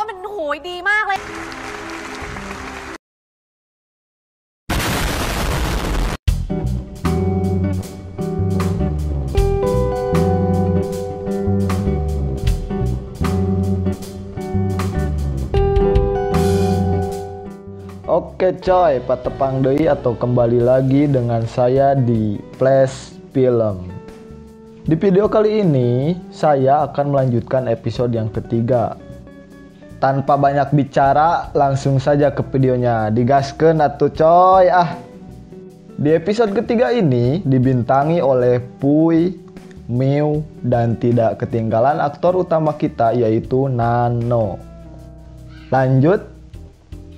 ว่ามันโหยดีมากเลยOke coy, patepang deui atau kembali lagi dengan saya di Flash Film. Di video kali ini, saya akan melanjutkan episode yang ketiga. Tanpa banyak bicara, langsung saja ke videonya. Digaskeun atuh coy Di episode ketiga ini, dibintangi oleh Puy, Mew, dan tidak ketinggalan aktor utama kita yaitu Nano. Lanjut.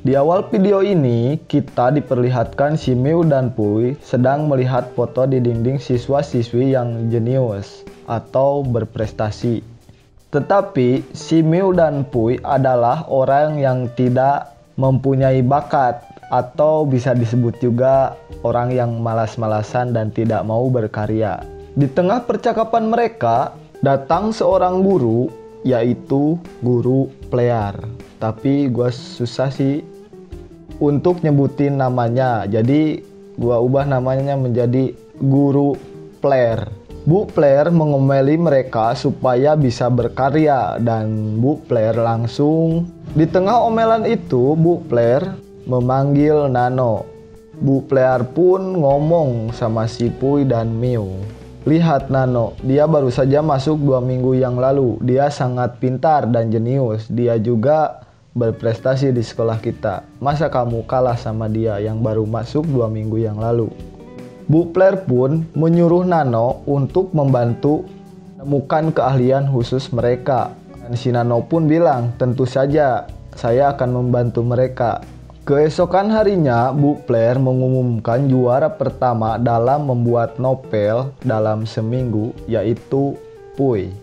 Di awal video ini, kita diperlihatkan si Mew dan Puy sedang melihat foto di dinding siswa-siswi yang jenius atau berprestasi. Tetapi, si Mew dan Puy adalah orang yang tidak mempunyai bakat atau bisa disebut juga orang yang malas-malasan dan tidak mau berkarya. Di tengah percakapan mereka, datang seorang guru, yaitu guru Player. Tapi gue susah sih untuk nyebutin namanya, jadi gua ubah namanya menjadi Guru Player. Bu Player mengomeli mereka supaya bisa berkarya dan Bu Player langsung di tengah omelan itu Bu Player memanggil Nano. Bu Player pun ngomong sama si Puy dan Mew. Lihat Nano, dia baru saja masuk 2 minggu yang lalu. Dia sangat pintar dan jenius. Dia juga berprestasi di sekolah kita. Masa kamu kalah sama dia yang baru masuk 2 minggu yang lalu? Bu Player pun menyuruh Nano untuk membantu menemukan keahlian khusus mereka. Dan si Nano pun bilang, tentu saja saya akan membantu mereka. Keesokan harinya, Bu Player mengumumkan juara pertama dalam membuat novel dalam seminggu, yaitu Puy.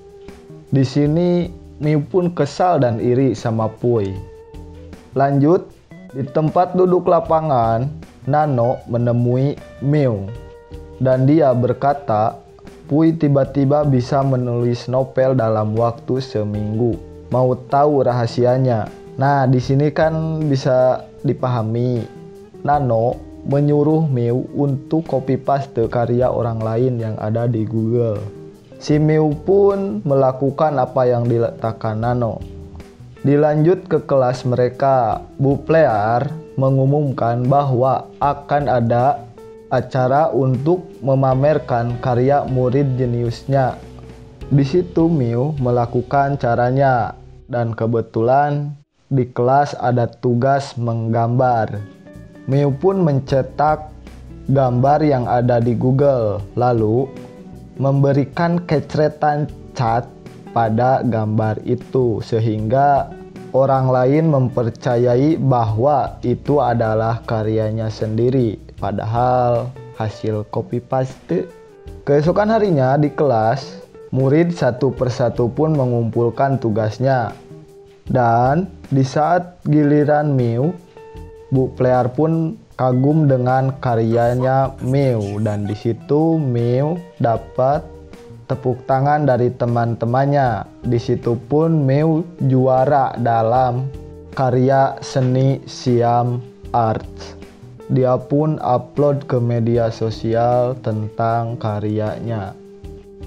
Di sini Mew pun kesal dan iri sama Puy. Lanjut, di tempat duduk lapangan, Nano menemui Mew. Dan dia berkata, Puy tiba-tiba bisa menulis novel dalam waktu seminggu. Mau tahu rahasianya? Nah, di sini kan bisa dipahami. Nano menyuruh Mew untuk copy paste karya orang lain yang ada di Google. Si Mew pun melakukan apa yang diletakkan Nano. Dilanjut ke kelas mereka, Bu Player mengumumkan bahwa akan ada acara untuk memamerkan karya murid jeniusnya. Di situ Mew melakukan caranya dan kebetulan di kelas ada tugas menggambar. Mew pun mencetak gambar yang ada di Google, lalu memberikan kecretan cat pada gambar itu sehingga orang lain mempercayai bahwa itu adalah karyanya sendiri, padahal hasil copy paste. Keesokan harinya di kelas, murid satu persatu pun mengumpulkan tugasnya. Dan di saat giliran Mew, Bu Player pun kagum dengan karyanya Mew dan di situ Mew dapat tepuk tangan dari teman-temannya. Di situ pun Mew juara dalam karya seni Siam Art. Dia pun upload ke media sosial tentang karyanya.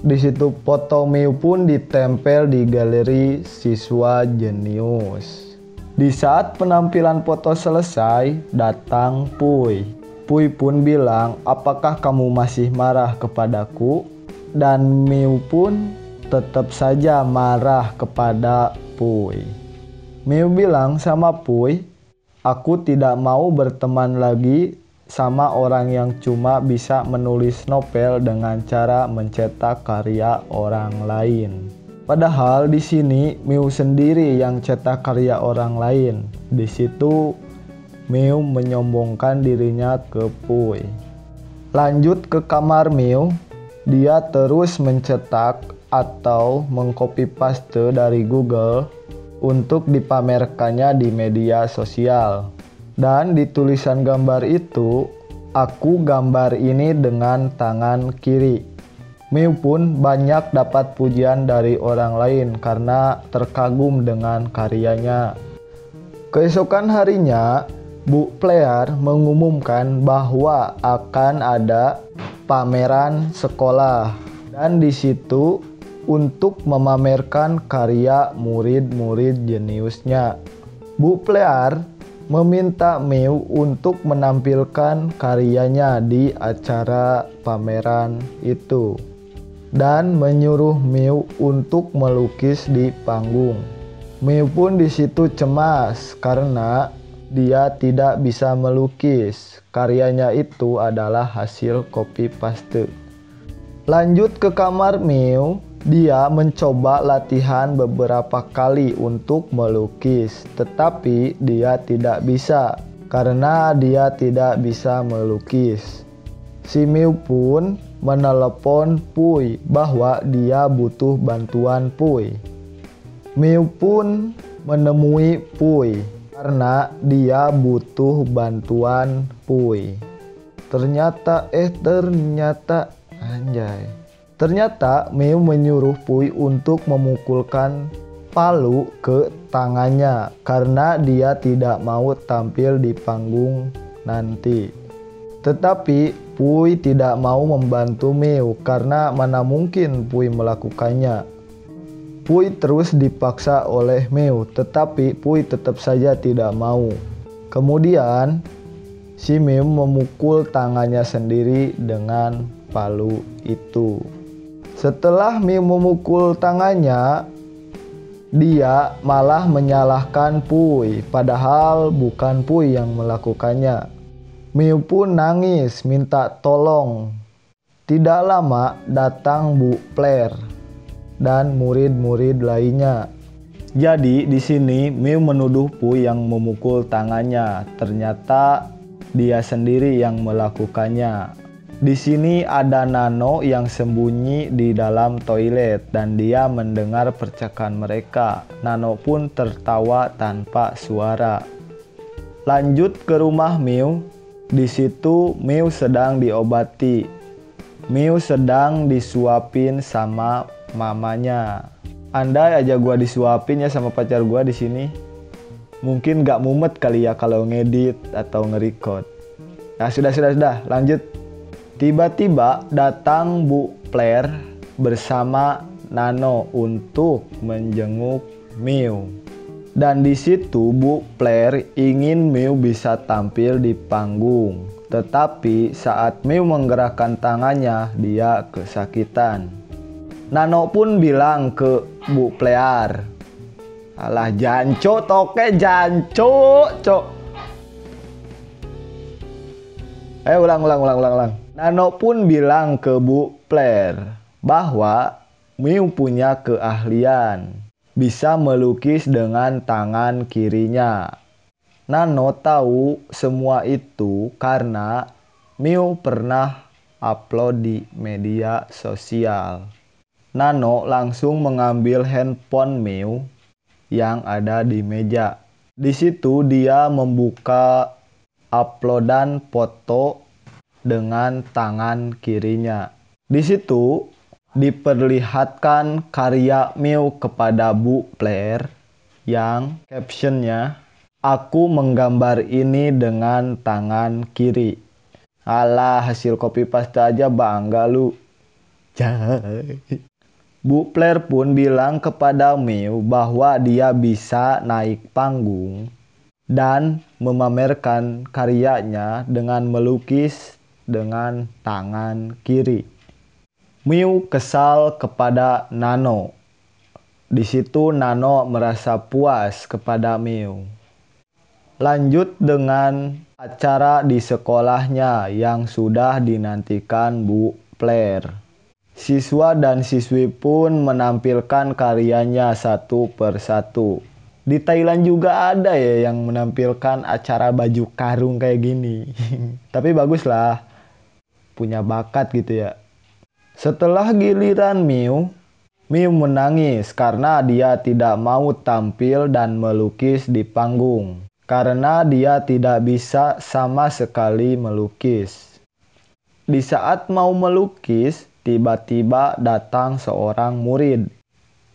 Di situ foto Mew pun ditempel di galeri siswa jenius. Di saat penampilan foto selesai, datang Puy. Puy pun bilang, apakah kamu masih marah kepadaku? Dan Mew pun tetap saja marah kepada Puy. Mew bilang sama Puy, aku tidak mau berteman lagi sama orang yang cuma bisa menulis novel dengan cara mencetak karya orang lain. Padahal di sini Mew sendiri yang cetak karya orang lain. Di situ Mew menyombongkan dirinya ke Puy. Lanjut ke kamar Mew, dia terus mencetak atau mengcopy paste dari Google untuk dipamerkannya di media sosial. Dan di tulisan gambar itu, aku gambar ini dengan tangan kiri. Miu pun banyak dapat pujian dari orang lain karena terkagum dengan karyanya. Keesokan harinya, Bu Player mengumumkan bahwa akan ada pameran sekolah, dan di situ untuk memamerkan karya murid-murid jeniusnya. Bu Player meminta Miu untuk menampilkan karyanya di acara pameran itu dan menyuruh Miu untuk melukis di panggung. Miu pun di situ cemas karena dia tidak bisa melukis. Karyanya itu adalah hasil copy paste. Lanjut ke kamar Miu, dia mencoba latihan beberapa kali untuk melukis, tetapi dia tidak bisa karena dia tidak bisa melukis. Si Miu pun menelepon Pui bahwa dia butuh bantuan Pui. Miu pun menemui Pui karena dia butuh bantuan Pui. Ternyata Miu menyuruh Pui untuk memukulkan palu ke tangannya karena dia tidak mau tampil di panggung nanti. Tetapi Pui tidak mau membantu Miu karena mana mungkin Pui melakukannya. Pui terus dipaksa oleh Miu, tetapi Pui tetap saja tidak mau. Kemudian si Miu memukul tangannya sendiri dengan palu itu. Setelah Miu memukul tangannya, dia malah menyalahkan Pui, padahal bukan Pui yang melakukannya. Miu pun nangis minta tolong. Tidak lama datang Bu Player dan murid-murid lainnya. Jadi di sini Miu menuduh Pui yang memukul tangannya. Ternyata dia sendiri yang melakukannya. Di sini ada Nano yang sembunyi di dalam toilet dan dia mendengar percakapan mereka. Nano pun tertawa tanpa suara. Lanjut ke rumah Miu. Di situ Miu sedang diobati. Miu sedang disuapin sama mamanya. Andai aja gua disuapin ya sama pacar gua di sini, mungkin gak mumet kali ya kalau ngedit atau nge-record. Nah sudah, lanjut. Tiba-tiba datang Bu Player bersama Nano untuk menjenguk Miu. Dan di situ Bu Player ingin Miu bisa tampil di panggung. Tetapi saat Miu menggerakkan tangannya, dia kesakitan. Nano pun bilang ke Bu Player, "Alah janco toke janco, cok." Ulang. Nano pun bilang ke Bu Player bahwa Miu punya keahlian bisa melukis dengan tangan kirinya. Nano tahu semua itu karena Miu pernah upload di media sosial. Nano langsung mengambil handphone Miu yang ada di meja. Di situ dia membuka uploadan foto dengan tangan kirinya. Di situ diperlihatkan karya Miu kepada Bu Player yang captionnya, "Aku menggambar ini dengan tangan kiri." Alah, hasil copy paste aja bangga lu. Bu Player pun bilang kepada Miu bahwa dia bisa naik panggung dan memamerkan karyanya dengan melukis dengan tangan kiri. Miu kesal kepada Nano. Di situ Nano merasa puas kepada Miu. Lanjut dengan acara di sekolahnya yang sudah dinantikan Bu Player. Siswa dan siswi pun menampilkan karyanya satu persatu. Di Thailand juga ada ya yang menampilkan acara baju karung kayak gini. Tapi bagus lah, punya bakat gitu ya. Setelah giliran Miu menangis karena dia tidak mau tampil dan melukis di panggung. Karena dia tidak bisa sama sekali melukis. Di saat mau melukis, tiba-tiba datang seorang murid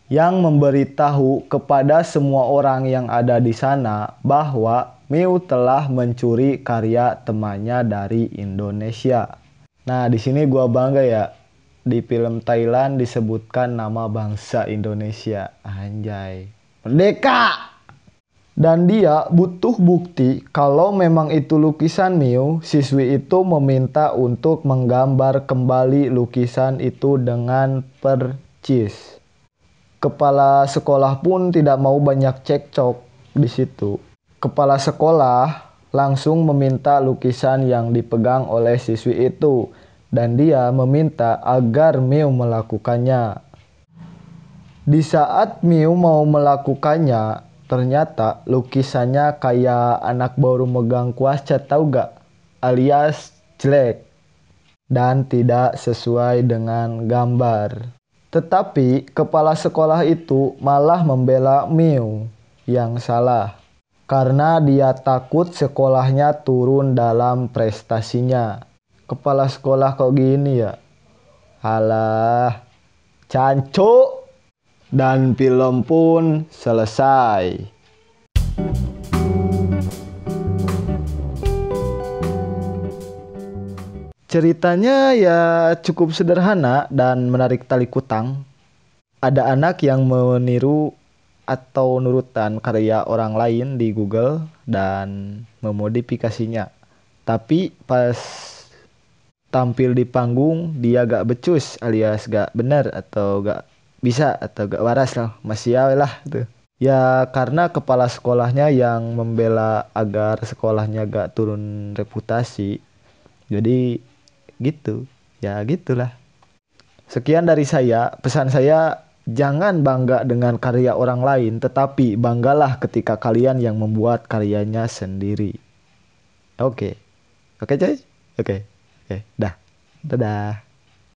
yang memberitahu kepada semua orang yang ada di sana bahwa Mew telah mencuri karya temannya dari Indonesia. Nah, di sini gua bangga ya. Di film Thailand disebutkan nama bangsa Indonesia. Anjay. Merdeka! Dan dia butuh bukti kalau memang itu lukisan Mew. Siswi itu meminta untuk menggambar kembali lukisan itu dengan percis. Kepala sekolah pun tidak mau banyak cekcok di situ. Kepala sekolah langsung meminta lukisan yang dipegang oleh siswi itu dan dia meminta agar Mew melakukannya. Di saat Mew mau melakukannya, ternyata lukisannya kayak anak baru megang kuas cat, tahu gak? Alias jelek dan tidak sesuai dengan gambar. Tetapi kepala sekolah itu malah membela Mew yang salah karena dia takut sekolahnya turun dalam prestasinya. Kepala sekolah kok gini ya? Alah, cancuk. Dan film pun selesai. Ceritanya ya cukup sederhana dan menarik tali kutang. Ada anak yang meniru atau nurutan karya orang lain di Google dan memodifikasinya. Tapi pas tampil di panggung dia gak becus alias gak benar atau gak bisa atau gak waras lah. Masih ya lah tuh. Ya karena kepala sekolahnya yang membela agar sekolahnya gak turun reputasi. Jadi gitu, ya gitulah. Sekian dari saya, pesan saya jangan bangga dengan karya orang lain, tetapi banggalah ketika kalian yang membuat karyanya sendiri. Oke, oke coy, oke, dah, dadah.